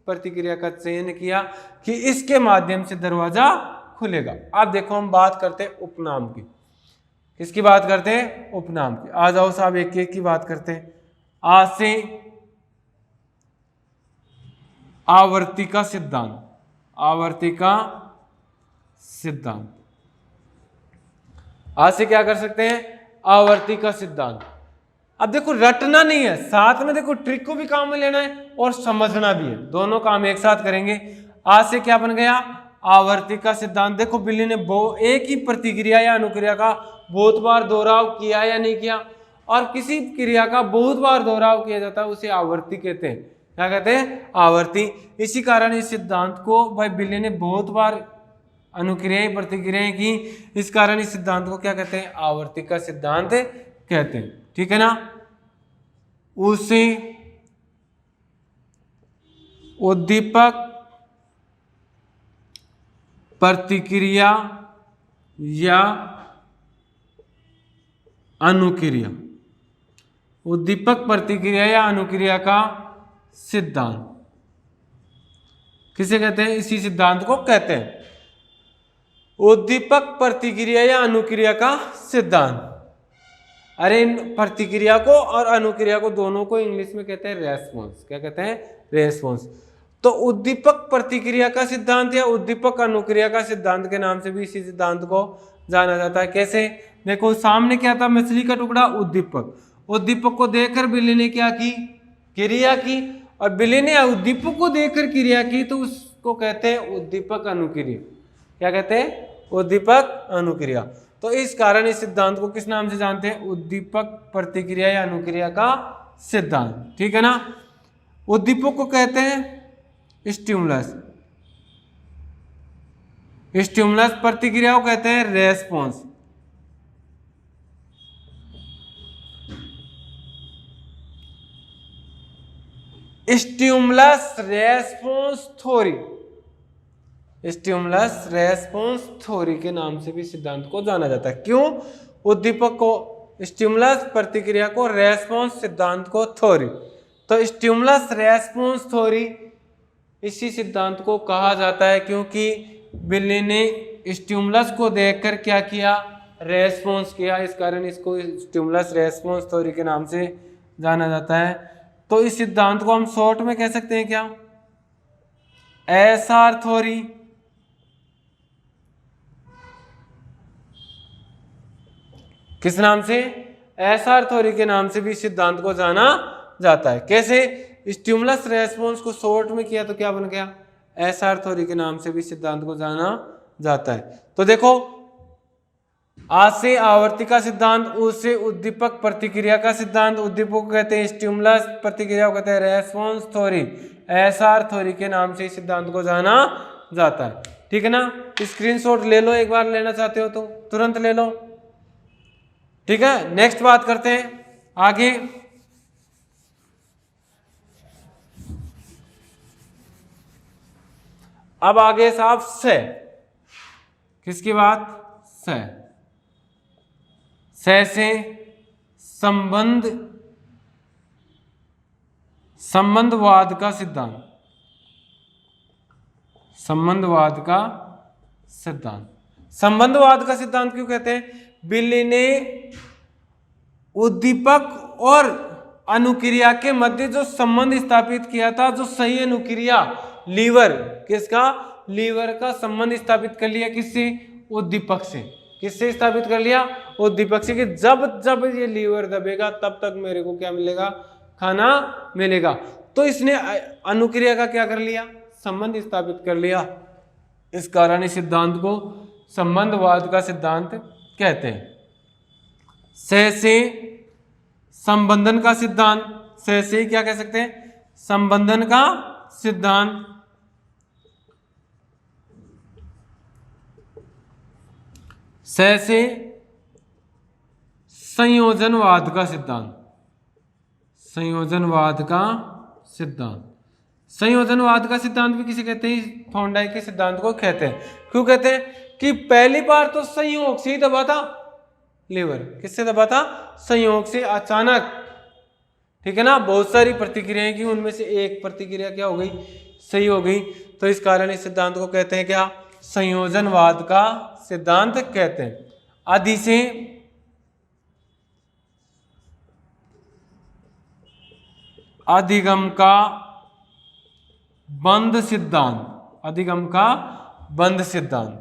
प्रतिक्रिया का चयन किया कि इसके माध्यम से दरवाजा खुलेगा। अब देखो हम बात करते हैं उपनाम की। किसकी बात करते हैं? उपनाम की। आ जाओ साहब एक एक की बात करते हैं। आज से आवर्ती का सिद्धांत। आवर्ती का सिद्धांत। आज से क्या कर सकते हैं? आवर्ती का सिद्धांत। अब देखो रटना नहीं है, साथ में देखो ट्रिक को भी काम में लेना है और समझना भी है, दोनों काम एक साथ करेंगे। आज से क्या बन गया? आवर्ती का सिद्धांत। देखो बिल्ली ने एक ही प्रतिक्रिया या अनुक्रिया का बहुत बार दोहराव किया या नहीं किया, और किसी क्रिया का बहुत बार दोहराव किया जाता है उसे आवर्ती कहते हैं। क्या कहते हैं? आवर्ती। इसी कारण इस सिद्धांत को भाई बिल्ली ने बहुत बार अनुक्रियाएं प्रतिक्रियाएं की। इस कारण इस सिद्धांत को क्या कहते हैं? आवर्ती का सिद्धांत कहते हैं। ठीक है ना। उसे उद्दीपक प्रतिक्रिया या अनुक्रिया, उद्दीपक प्रतिक्रिया या अनुक्रिया का सिद्धांत किसे कहते हैं? इसी सिद्धांत को कहते हैं उद्दीपक प्रतिक्रिया या अनुक्रिया का सिद्धांत। अरे इन प्रतिक्रिया को और अनुक्रिया को दोनों को इंग्लिश में कहते हैं रेस्पॉन्स। क्या कहते हैं? रेस्पॉन्स। तो उद्दीपक प्रतिक्रिया का सिद्धांत या उद्दीपक अनुक्रिया का सिद्धांत के नाम से भी इसी सिद्धांत को जाना जाता है। कैसे? देखो सामने क्या था? मछली का टुकड़ा, उद्दीपक। उद्दीपक को देखकर बिल्ली ने क्या की? क्रिया की। और बिल्ली ने उद्दीपक को देखकर क्रिया की, तो उसको कहते हैं उद्दीपक अनुक्रिया। क्या कहते हैं? उद्दीपक अनुक्रिया। तो इस कारण इस सिद्धांत को किस नाम से जानते हैं? उद्दीपक प्रतिक्रिया या अनुक्रिया का सिद्धांत। ठीक है ना। उद्दीपक को कहते हैं स्टिमुलस, स्टिमुलस प्रतिक्रिया को कहते हैं response. Stimulus response theory, stimulus response theory के नाम से भी सिद्धांत को जाना जाता है। क्यों? उद्दीपक को स्टिमुलस, प्रतिक्रिया को रेस्पॉन्स, सिद्धांत को थ्योरी। तो स्टिमुलस रेस्पॉन्स थ्योरी इसी सिद्धांत को कहा जाता है क्योंकि बिल्ली ने स्टिमुलस को देखकर क्या किया? रेस्पॉन्स किया। इस कारण इसको स्टिमुलस रेस्पॉन्स थ्योरी के नाम से जाना जाता है। तो इस सिद्धांत को हम शॉर्ट में कह सकते हैं क्या? SR theory. किस नाम से? एसआर थ्योरी के नाम से भी इस सिद्धांत को जाना जाता है। कैसे? स्टिमुलस रेस्पॉन्स को शॉर्ट में किया तो क्या बन गया? एसआर थ्योरी के नाम से भी सिद्धांत को जाना जाता है। तो देखो, आ से आवर्ती का सिद्धांत, उ से उद्दीपक प्रतिक्रिया का सिद्धांत, उद्दीपक को कहते हैं स्टिमुलस, प्रतिक्रिया को कहते हैं रेस्पॉन्स थ्योरी, एसआर थ्योरी के नाम से इस सिद्धांत को जाना जाता है। ठीक है ना। स्क्रीनशॉट ले लो, एक बार लेना चाहते हो तो तुरंत ले लो। ठीक है। नेक्स्ट बात करते हैं आगे। अब आगे साहब से, किसकी बात? से संबंधवाद का सिद्धांत, संबंधवाद का सिद्धांत। संबंधवाद का सिद्धांत क्यों कहते हैं? बिल्ली ने उद्दीपक और अनुक्रिया के मध्य जो संबंध स्थापित किया था, जो सही अनुक्रिया लीवर, किसका? लीवर का संबंध स्थापित कर लिया। किससे? उद्दीपक से। किससे स्थापित कर लिया? उद्दीपक से। कि जब जब ये लीवर दबेगा तब तक मेरे को क्या मिलेगा? खाना मिलेगा। तो इसने अनुक्रिया का क्या कर लिया? संबंध स्थापित कर लिया। इस कारण इस सिद्धांत को संबंधवाद का सिद्धांत कहते हैं। से संबंधन का सिद्धांत, से क्या कह सकते हैं? संबंधन का सिद्धांत। से संयोजनवाद का सिद्धांत, संयोजनवाद का सिद्धांत। संयोजनवाद का सिद्धांत भी किसे कहते हैं? थॉर्नडाइक के सिद्धांत को कहते हैं। क्यों कहते हैं? कि पहली बार तो संयोग से ही दबा था लीवर। किससे दबा था? संयोग से, अचानक। ठीक है ना। बहुत सारी प्रतिक्रियाएं की, उनमें से एक प्रतिक्रिया क्या हो गई? सही हो गई। तो इस कारण इस सिद्धांत को कहते हैं क्या? संयोजनवाद का सिद्धांत कहते हैं। आदि से अधिगम का बंध सिद्धांत, अधिगम का बंध सिद्धांत।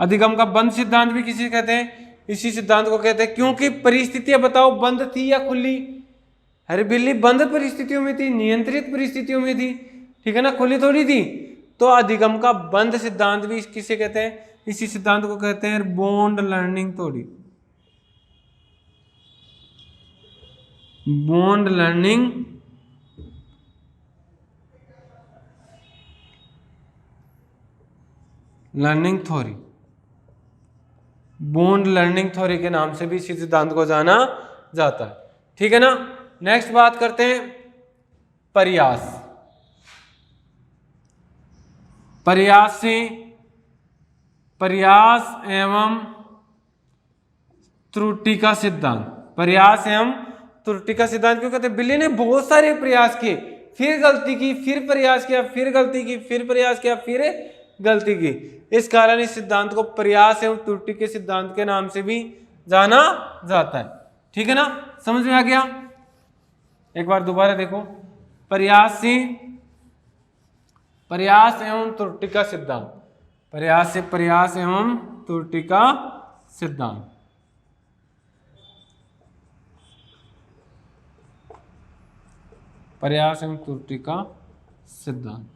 अधिगम का बंध सिद्धांत भी किसी कहते हैं? इसी सिद्धांत को कहते हैं। क्योंकि परिस्थितियां बताओ, बंद थी या खुली? अरे बिल्ली बंद परिस्थितियों में थी, नियंत्रित परिस्थितियों में थी। ठीक है ना, खुली थोड़ी थी। तो अधिगम का बंध सिद्धांत भी किसे कहते हैं? इसी सिद्धांत को कहते हैं bond learning theory, bond learning learning theory, बूंद लर्निंग थ्योरी के नाम से भी इसी सिद्धांत को जाना जाता है। ठीक है ना। नेक्स्ट बात करते हैं प्रयास। प्रयास एवं त्रुटि का सिद्धांत। प्रयास एवं त्रुटि का सिद्धांत क्यों कहते हैं? बिल्ली ने बहुत सारे प्रयास किए, फिर गलती की, फिर प्रयास किया, फिर गलती की, फिर प्रयास किया, फिर गलती की। इस कारण इस सिद्धांत को प्रयास एवं त्रुटि के सिद्धांत के नाम से भी जाना जाता है। ठीक है ना, समझ में आ गया? एक बार दोबारा देखो, प्रयास एवं त्रुटि का सिद्धांत, प्रयास एवं त्रुटि का सिद्धांत। प्रयास एवं त्रुटि का सिद्धांत,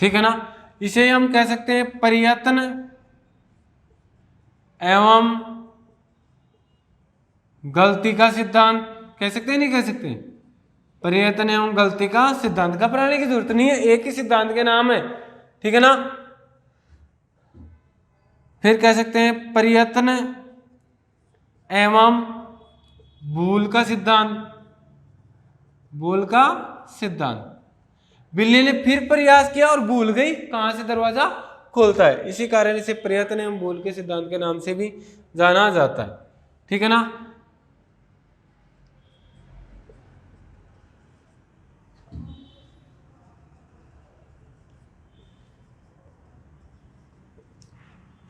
ठीक है ना। इसे हम कह सकते हैं प्रयत्न एवं गलती का सिद्धांत। कह सकते हैं, नहीं कह सकते? प्रयत्न एवं गलती का सिद्धांत। घबराने की जरूरत नहीं है, एक ही सिद्धांत के नाम है। ठीक है ना। फिर कह सकते हैं प्रयत्न एवं भूल का सिद्धांत, भूल का सिद्धांत। बिल्ली ने फिर प्रयास किया और भूल गई कहां से दरवाजा खोलता है, इसी कारण इसे प्रयत्न एवं भूल के सिद्धांत के नाम से भी जाना जाता है। ठीक है ना।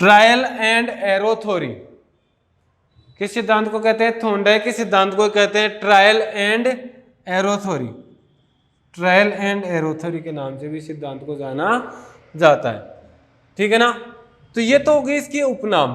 ट्रायल एंड एरो थ्योरी किस सिद्धांत को कहते हैं? थॉर्नडाइक के सिद्धांत को कहते हैं trial and arrow theory. Trial and arrow theory के नाम से भी सिद्धांत को जाना जाता है। ठीक है ना। तो ये तो हो गई इसकी उपनाम।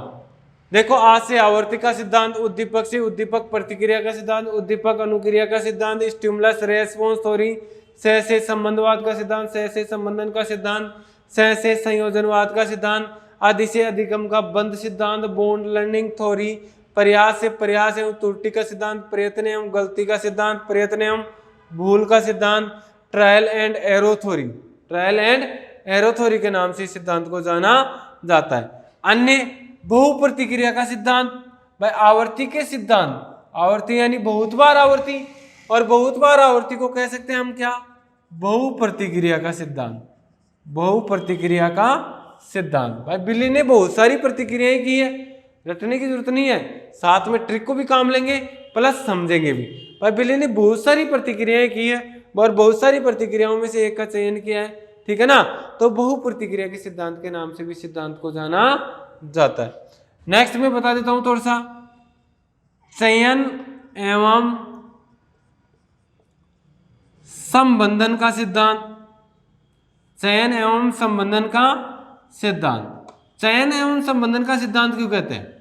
देखो, आज से आवर्ती का सिद्धांत, उद्दीपक से उद्दीपक प्रतिक्रिया का सिद्धांत, उद्दीपक अनुक्रिया का सिद्धांत, स्टिमुलस रेस्पॉन्स थ्योरी, सह से संबंधवाद का सिद्धांत, सह से संबंधन का सिद्धांत, सह से संयोजनवाद का सिद्धांत, आदि से अधिगम का बंध सिद्धांत, बॉन्ड लर्निंग थ्योरी, प्रयास से प्रयास एवं त्रुटि का सिद्धांत, प्रयत्न एवं गलती का सिद्धांत, प्रयत्न एवं भूल का सिद्धांत, trial and arrow theory, trial and arrow theory के नाम से इस सिद्धांत को जाना जाता है। अन्य बहु प्रतिक्रिया का सिद्धांत, भाई आवर्ती के सिद्धांत, आवर्ती यानी बहुत बार आवर्ती, और बहुत बार आवर्ती को कह सकते हैं हम क्या? बहु प्रतिक्रिया का सिद्धांत, बहु प्रतिक्रिया का सिद्धांत। भाई बिल्ली ने बहुत सारी प्रतिक्रियाएं की है, रटने की जरूरत नहीं है, साथ में ट्रिक को भी काम लेंगे प्लस समझेंगे भी। भाई बिल्ली ने बहुत सारी प्रतिक्रियाएं की है और बहुत सारी प्रतिक्रियाओं में से एक का चयन किया है। ठीक है ना। तो बहु प्रतिक्रिया के सिद्धांत के नाम से भी सिद्धांत को जाना जाता है। नेक्स्ट में बता देता हूं थोड़ा सा, चयन एवं संबंधन का सिद्धांत, चयन एवं संबंधन का सिद्धांत। चयन एवं संबंधन का सिद्धांत क्यों कहते हैं?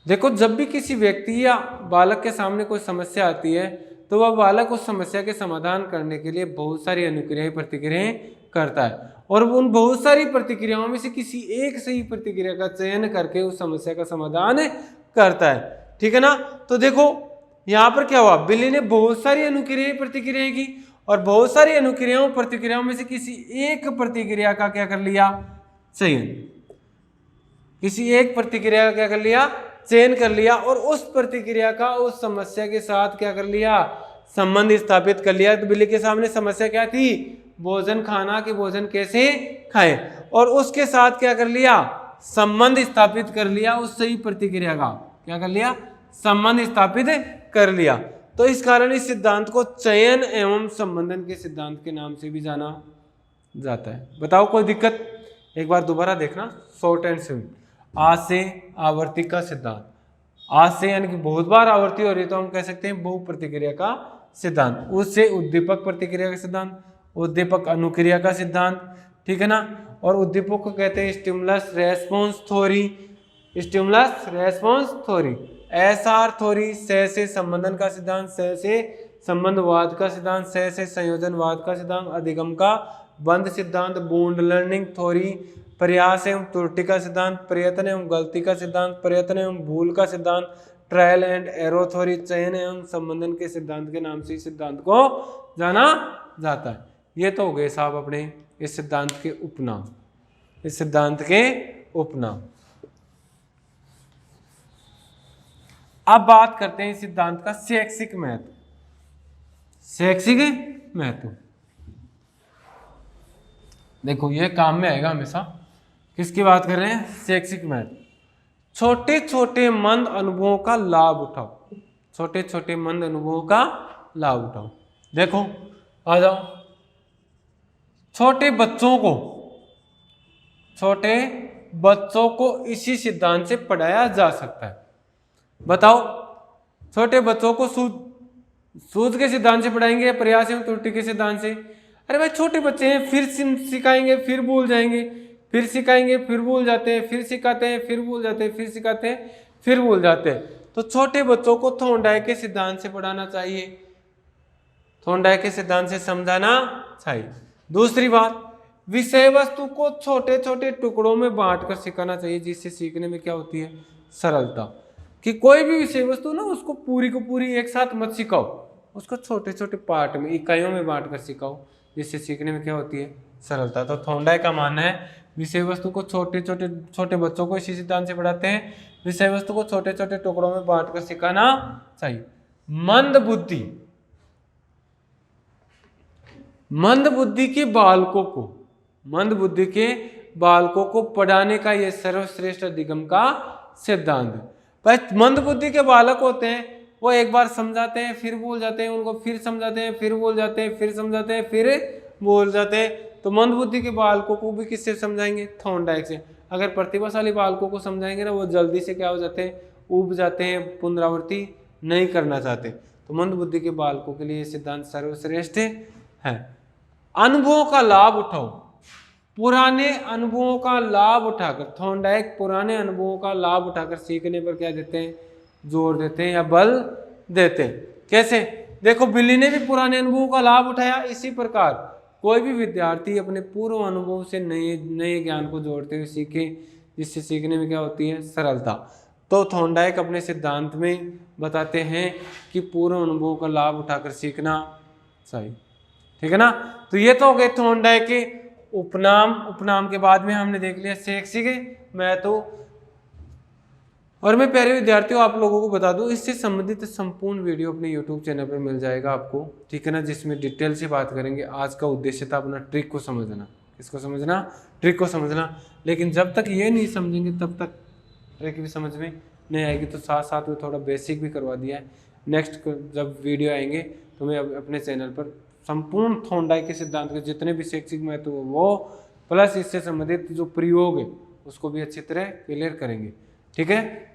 देखो, जब भी किसी व्यक्ति या बालक के सामने कोई समस्या आती है तो वह बालक उस समस्या के समाधान करने के लिए बहुत सारी अनुक्रियाएं प्रतिक्रियाएं करता है, और उन बहुत सारी प्रतिक्रियाओं में से किसी एक सही प्रतिक्रिया का चयन करके उस समस्या का समाधान करता है। ठीक है ना। तो देखो यहाँ पर क्या हुआ, बिल्ली ने बहुत सारी अनुक्रियाएं प्रतिक्रियाएं की, और बहुत सारी अनुक्रियाओं प्रतिक्रियाओं में से किसी एक प्रतिक्रिया का क्या कर लिया? चयन। किसी एक प्रतिक्रिया का क्या कर लिया? चयन कर लिया, और उस प्रतिक्रिया का उस समस्या के साथ क्या कर लिया? संबंध स्थापित कर लिया। तो बिल्ली के सामने समस्या क्या थी? भोजन खाना, कि भोजन कैसे खाएं, और उसके साथ क्या कर लिया? संबंध स्थापित कर लिया। उस सही प्रतिक्रिया का क्या कर लिया? संबंध स्थापित कर लिया। तो इस कारण इस सिद्धांत को चयन एवं संबंधन के सिद्धांत के नाम से भी जाना जाता है। बताओ कोई दिक्कत? एक बार दोबारा देखना, शॉर्ट एंड स्वीट। आज से आवर्ती का सिद्धांत, आज से यानी कि बहुत बार आवर्ती हो रही तो हम कह सकते हैं बहु प्रतिक्रिया का सिद्धांत। उससे उद्दीपक प्रतिक्रिया का सिद्धांत, उद्दीपक अनुक्रिया का सिद्धांत। ठीक है ना। और उद्दीपक को कहते हैं stimulus response theory, stimulus response theory. SR theory, सह से संबंधन का सिद्धांत, सह से संबंधवाद का सिद्धांत, सह से संयोजनवाद का सिद्धांत, अधिगम का बंध सिद्धांत, बूंद लर्निंग थ्योरी, प्रयास एवं त्रुटि का सिद्धांत, प्रयत्न एवं गलती का सिद्धांत, प्रयत्न एवं भूल का सिद्धांत, ट्रायल एंड एरो थ्योरी, चयन एवं संबंधन के सिद्धांत के नाम से इस सिद्धांत को जाना जाता है। ये तो हो गए साहब अपने इस सिद्धांत के उपनाम, इस सिद्धांत के उपनाम। अब बात करते हैं इस सिद्धांत का शैक्षिक महत्व। शैक्षिक महत्व देखो ये काम में आएगा हमेशा। किसकी बात कर रहे हैं? शैक्षिक महत्व। छोटे छोटे मंद अनुभवों का लाभ उठाओ, छोटे छोटे मंद अनुभवों का लाभ उठाओ। देखो आ जाओ, छोटे बच्चों को इसी सिद्धांत से पढ़ाया जा सकता है। बताओ, छोटे बच्चों को सूझ के सिद्धांत से पढ़ाएंगे या प्रयास एवं त्रुटि के सिद्धांत से? अरे भाई छोटे बच्चे हैं, फिर सिखाएंगे फिर भूल जाएंगे, फिर सिखाएंगे फिर भूल जाते हैं, फिर सिखाते हैं फिर भूल जाते हैं, फिर सिखाते हैं फिर भूल जाते हैं। तो छोटे बच्चों को थॉर्नडाइक के सिद्धांत से पढ़ाना चाहिए, थॉर्नडाइक के सिद्धांत से समझाना चाहिए। दूसरी बात, विषय वस्तु को छोटे छोटे टुकड़ों में बांटकर सिखाना चाहिए, जिससे सीखने में क्या होती है? सरलता। कि कोई भी विषय वस्तु ना उसको पूरी को पूरी एक साथ मत सिखाओ, उसको छोटे छोटे पार्ट में, इकाइयों में बांटकर सिखाओ, जिससे सीखने में क्या होती है? सरलता। तो थॉर्नडाइक का मानना है विषय वस्तु को छोटे बच्चों को इसी सिद्धांत से पढ़ाते हैं, विषय वस्तु को छोटे छोटे टुकड़ों में बांटकर सिखाना चाहिए। मंद बुद्धि के बालकों को पढ़ाने का यह सर्वश्रेष्ठ अधिगम का सिद्धांत है। पर मंद बुद्धि के बालक होते हैं, वो एक बार समझाते हैं फिर भूल जाते हैं, उनको फिर समझाते हैं फिर भूल जाते हैं, फिर समझाते हैं फिर भूल जाते हैं। तो मंद बुद्धि के बालकों को भी किससे समझाएंगे? थॉर्नडाइक से। अगर प्रतिभाशाली बालकों को समझाएंगे ना, वो जल्दी से क्या हो जाते हैं? ऊब जाते हैं, पुनरावृत्ति नहीं करना चाहते। तो मंद बुद्धि के बालकों के लिए ये सिद्धांत सर्वश्रेष्ठ है। अनुभवों का लाभ उठाओ, पुराने अनुभवों का लाभ उठाकर, थॉर्नडाइक पुराने अनुभवों का लाभ उठाकर सीखने पर क्या देते हैं? जोर देते हैं या बल देते हैं। कैसे? देखो, बिल्ली ने भी पुराने अनुभवों का लाभ उठाया। इसी प्रकार कोई भी विद्यार्थी अपने पूर्व अनुभव से नए ज्ञान को जोड़ते हुए सीखे, जिससे सीखने में क्या होती है? सरलता। तो थॉर्नडाइक अपने सिद्धांत में बताते हैं कि पूर्व अनुभवों का लाभ उठाकर सीखना चाहिए। ठीक है ना? तो ये तो हो गए थॉर्नडाइक के उपनाम के बाद में हमने देख लिया शैक्षिक महत्व। और मैं प्यारे विद्यार्थियों आप लोगों को बता दूं, इससे संबंधित संपूर्ण वीडियो अपने यूट्यूब चैनल पर मिल जाएगा आपको। ठीक है ना? जिसमें डिटेल से बात करेंगे। आज का उद्देश्य था अपना ट्रिक को समझना। किसको समझना? ट्रिक को समझना। लेकिन जब तक ये नहीं समझेंगे तब तक ट्रिक भी समझ में नहीं आएगी। तो साथ साथ में थोड़ा बेसिक भी करवा दिया है। नेक्स्ट जब वीडियो आएंगे तो मैं अपने चैनल पर संपूर्ण थॉर्नडाइक के सिद्धांत के जितने भी शैक्षिक महत्व वो प्लस इससे संबंधित जो प्रयोग है उसको भी अच्छी तरह क्लियर करेंगे। ठीक है?